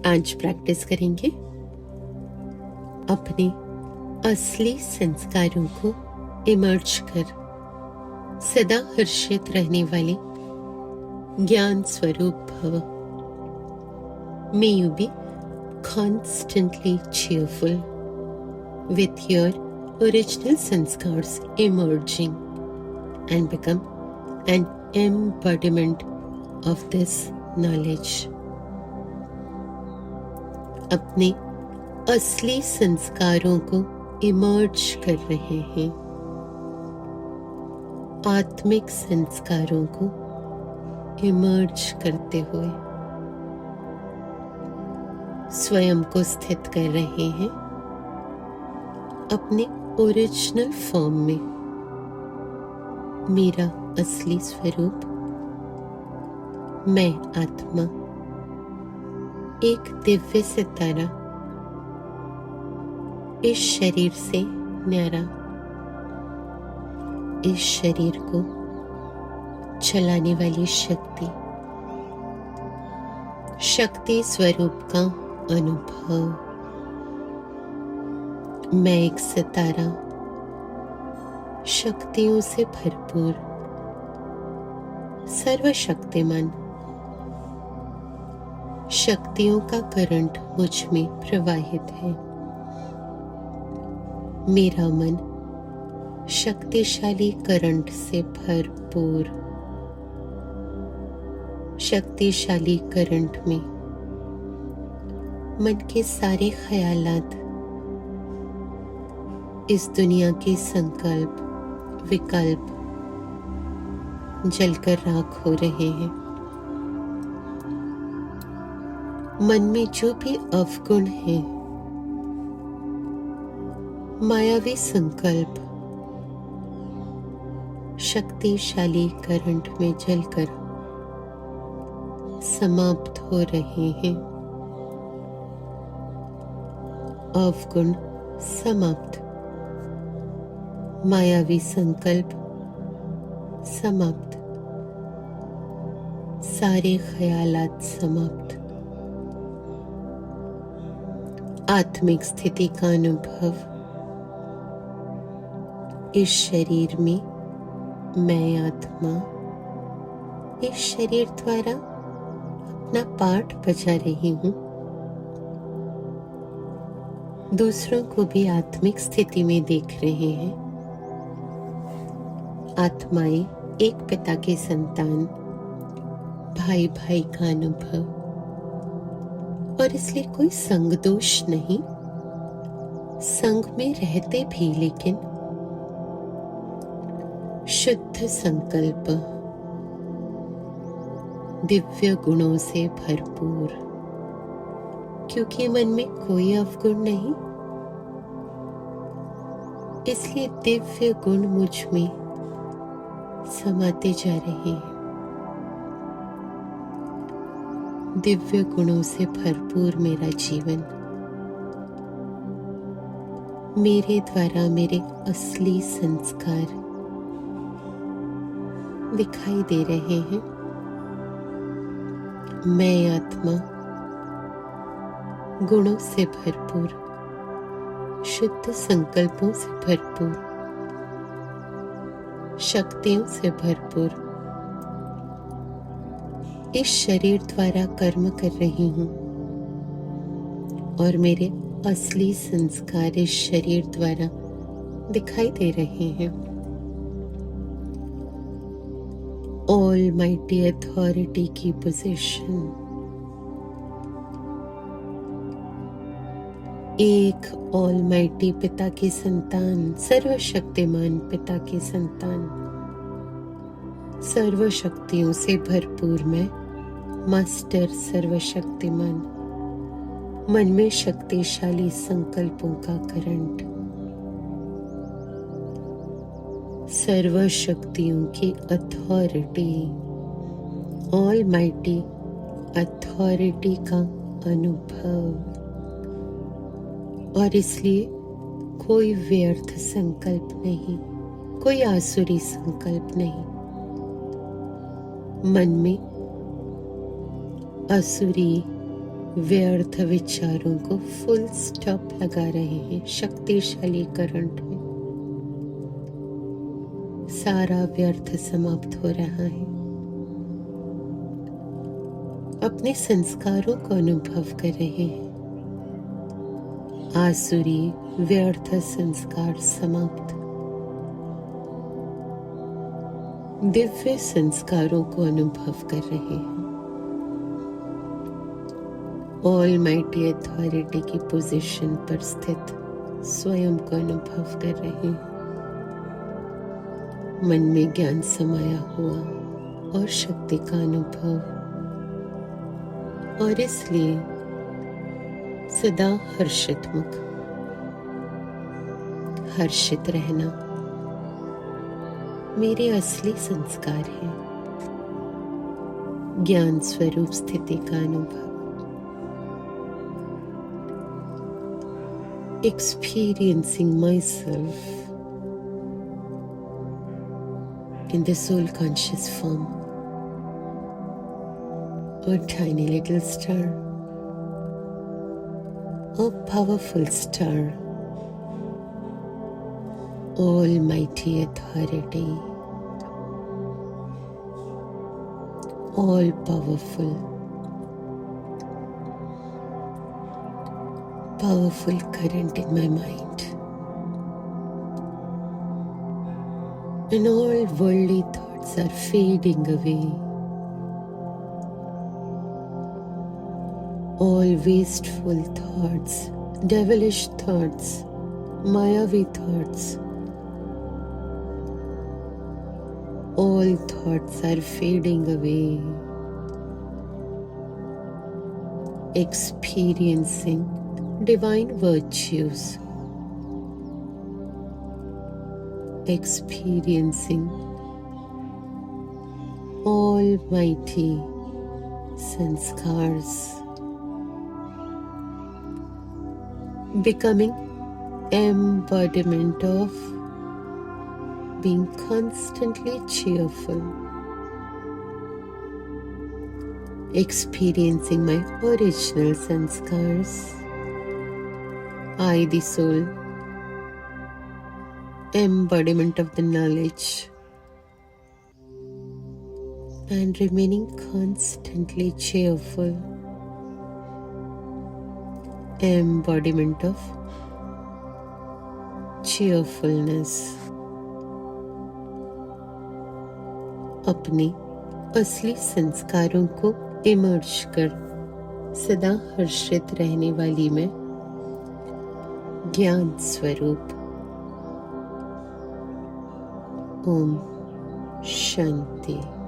आज प्रैक्टिस करेंगे अपने असली संस्कारों को इमर्ज कर सदा हर्षित रहने वाले ज्ञान स्वरूप भव। May you be constantly cheerful with your original sanskars emerging and become an embodiment of this knowledge. अपने असली संस्कारों को इमर्ज कर रहे हैं, आत्मिक संस्कारों को इमर्ज करते हुए स्वयं को स्थित कर रहे हैं अपने ओरिजिनल फॉर्म में। मेरा असली स्वरूप मैं आत्मा एक दिव्य सितारा इस शरीर से न्यारा, इस शरीर को चलाने वाली शक्ति स्वरूप का अनुभव। मैं एक सितारा शक्तियों से भरपूर सर्वशक्तिमान, शक्तियों का करंट मुझ में प्रवाहित है। मेरा मन शक्तिशाली करंट से भरपूर, शक्तिशाली करंट में मन के सारे ख्यालात इस दुनिया के संकल्प विकल्प जलकर राख हो रहे हैं। मन में जो भी अवगुण है, मायावी संकल्प शक्तिशाली करंट में जलकर समाप्त हो रहे हैं। अवगुण समाप्त, मायावी संकल्प समाप्त, सारे ख्यालात समाप्त। आत्मिक स्थिति का अनुभव। इस शरीर में मैं आत्मा इस शरीर द्वारा अपना पार्ट बजा रही हूँ। दूसरों को भी आत्मिक स्थिति में देख रहे हैं। आत्माएं एक पिता के संतान, भाई भाई का अनुभव, और इसलिए कोई संग दोष नहीं। संग में रहते भी लेकिन शुद्ध संकल्प, दिव्य गुणों से भरपूर, क्योंकि मन में कोई अवगुण नहीं, इसलिए दिव्य गुण मुझ में समाते जा रहे हैं। दिव्य गुणों से भरपूर मेरा जीवन, मेरे द्वारा मेरे असली संस्कार दिखाई दे रहे हैं। मैं आत्मा गुणों से भरपूर, शुद्ध संकल्पों से भरपूर, शक्तियों से भरपूर इस शरीर द्वारा कर्म कर रही हूँ, और मेरे असली संस्कार इस शरीर द्वारा दिखाई दे रहे हैं। ऑलमाइटी अथॉरिटी की पोजीशन, एक ऑलमाइटी पिता की संतान, सर्वशक्तिमान पिता की संतान, सर्वशक्तियों से भरपूर मैं मास्टर सर्वशक्तिमान, मन में शक्तिशाली संकल्पों का करंट, सर्वशक्तियों की अथॉरिटी, ऑलमाइटी अथॉरिटी का अनुभव, और इसलिए कोई व्यर्थ संकल्प नहीं, कोई आसुरी संकल्प नहीं। मन में आसुरी व्यर्थ विचारों को फुल स्टॉप लगा रहे हैं शक्तिशाली करंट में। सारा व्यर्थ समाप्त हो रहा है। अपने संस्कारों को अनुभव कर रहे हैं। आसुरी व्यर्थ संस्कार समाप्त। दिव्य संस्कारों को अनुभव कर रहे हैं। ऑलमाइटी अथॉरिटी की पोजीशन पर स्थित स्वयं को अनुभव कर रहे हैं। मन में ज्ञान समाया हुआ और शक्ति का अनुभव, और इसलिए सदा हर्षित मुख। हर्षित रहना मेरे असली संस्कार है। ज्ञान स्वरूप स्थिति का अनुभव। Experiencing myself in the soul conscious form, a tiny little star, a powerful star, almighty authority, all powerful current in my mind, and all worldly thoughts are fading away. All wasteful thoughts, devilish thoughts, mayavi thoughts, all thoughts are fading away. Experiencing divine virtues, experiencing almighty sanskars, becoming embodiment of being constantly cheerful, experiencing my original sanskars, I the soul, embodiment of the knowledge, and remaining constantly cheerful, embodiment of cheerfulness. अपने असली संस्कारों को emerge कर सदा हर्षित रहने वाली मैं ज्ञान स्वरूप। ओम शांति।